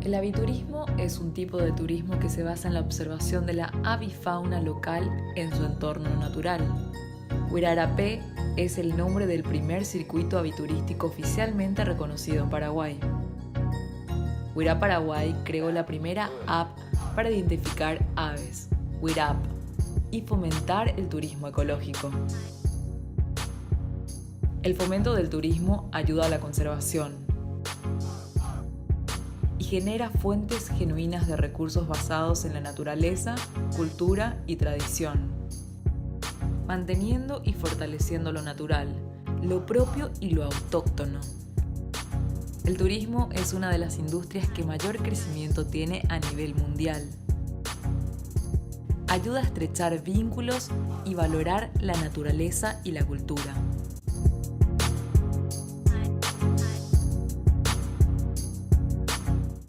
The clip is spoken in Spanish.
El aviturismo es un tipo de turismo que se basa en la observación de la avifauna local en su entorno natural. Huirarapé es el nombre del primer circuito aviturístico oficialmente reconocido en Paraguay. Huirá Paraguay creó la primera app para identificar aves, Huirapp, y fomentar el turismo ecológico. El fomento del turismo ayuda a la conservación y genera fuentes genuinas de recursos basados en la naturaleza, cultura y tradición, manteniendo y fortaleciendo lo natural, lo propio y lo autóctono. El turismo es una de las industrias que mayor crecimiento tiene a nivel mundial. Ayuda a estrechar vínculos y valorar la naturaleza y la cultura.